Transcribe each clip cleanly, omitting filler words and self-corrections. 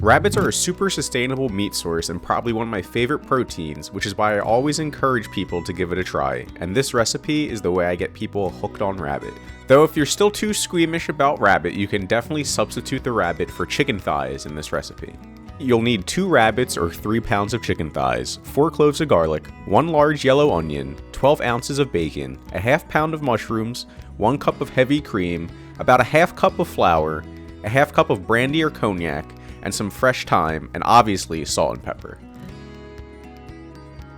Rabbits are a super sustainable meat source and probably one of my favorite proteins, which is why I always encourage people to give it a try, and this recipe is the way I get people hooked on rabbit. Though if you're still too squeamish about rabbit, you can definitely substitute the rabbit for chicken thighs in this recipe. You'll need 2 rabbits or 3 pounds of chicken thighs, 4 cloves of garlic, 1 large yellow onion, 12 ounces of bacon, a half pound of mushrooms, 1 cup of heavy cream, about a half cup of flour, a half cup of brandy or cognac, and some fresh thyme, and obviously salt and pepper.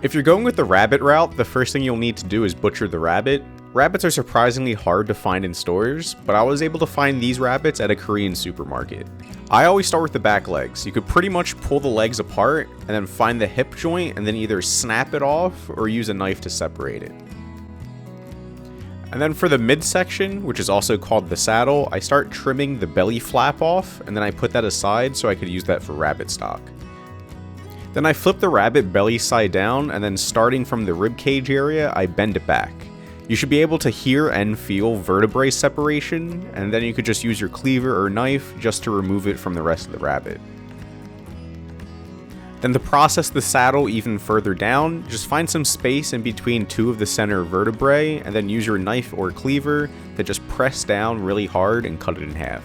If you're going with the rabbit route, the first thing you'll need to do is butcher the rabbit. Rabbits are surprisingly hard to find in stores, but I was able to find these rabbits at a Korean supermarket. I always start with the back legs. You could pretty much pull the legs apart and then find the hip joint and then either snap it off or use a knife to separate it. And then for the midsection, which is also called the saddle, I start trimming the belly flap off, and then I put that aside so I could use that for rabbit stock. Then I flip the rabbit belly side down, and then starting from the rib cage area, I bend it back. You should be able to hear and feel vertebrae separation, and then you could just use your cleaver or knife just to remove it from the rest of the rabbit. Then to process the saddle even further down, just find some space in between 2 of the center vertebrae, and then use your knife or cleaver to just press down really hard and cut it in half.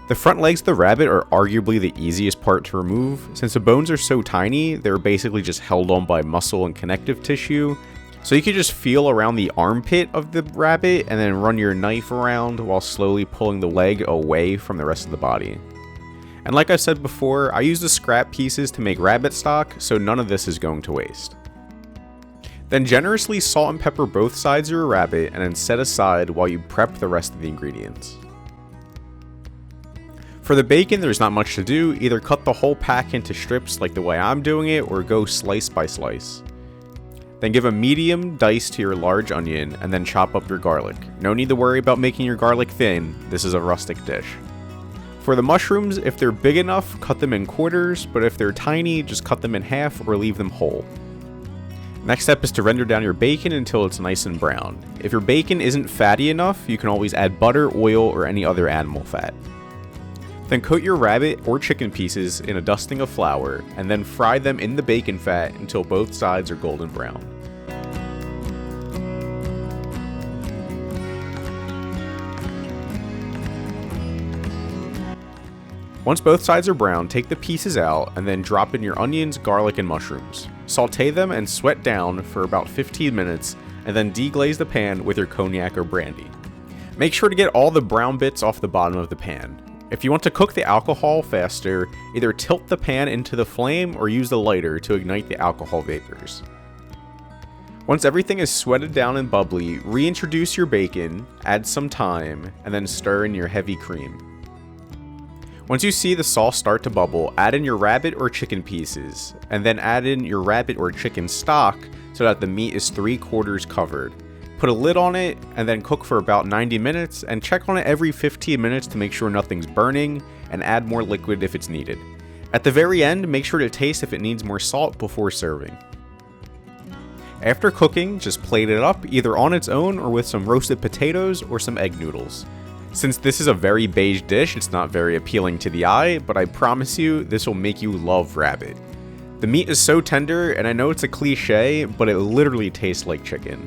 The front legs of the rabbit are arguably the easiest part to remove. Since the bones are so tiny, they're basically just held on by muscle and connective tissue. So you can just feel around the armpit of the rabbit and then run your knife around while slowly pulling the leg away from the rest of the body. And like I said before, I use the scrap pieces to make rabbit stock, so none of this is going to waste. Then generously salt and pepper both sides of your rabbit and then set aside while you prep the rest of the ingredients. For the bacon, there's not much to do. Either cut the whole pack into strips like the way I'm doing it, or go slice by slice. Then give a medium dice to your large onion and then chop up your garlic. No need to worry about making your garlic thin, this is a rustic dish. For the mushrooms, if they're big enough, cut them in quarters, but if they're tiny, just cut them in half or leave them whole. Next step is to render down your bacon until it's nice and brown. If your bacon isn't fatty enough, you can always add butter, oil, or any other animal fat. Then coat your rabbit or chicken pieces in a dusting of flour, and then fry them in the bacon fat until both sides are golden brown. Once both sides are brown, take the pieces out and then drop in your onions, garlic, and mushrooms. Saute them and sweat down for about 15 minutes, and then deglaze the pan with your cognac or brandy. Make sure to get all the brown bits off the bottom of the pan. If you want to cook the alcohol faster, either tilt the pan into the flame or use the lighter to ignite the alcohol vapors. Once everything is sweated down and bubbly, reintroduce your bacon, add some thyme, and then stir in your heavy cream. Once you see the sauce start to bubble, add in your rabbit or chicken pieces, and then add in your rabbit or chicken stock so that the meat is 3/4 covered. Put a lid on it, and then cook for about 90 minutes, and check on it every 15 minutes to make sure nothing's burning, and add more liquid if it's needed. At the very end, make sure to taste if it needs more salt before serving. After cooking, just plate it up, either on its own or with some roasted potatoes or some egg noodles. Since this is a very beige dish, it's not very appealing to the eye, but I promise you, this will make you love rabbit. The meat is so tender, and I know it's a cliche, but it literally tastes like chicken.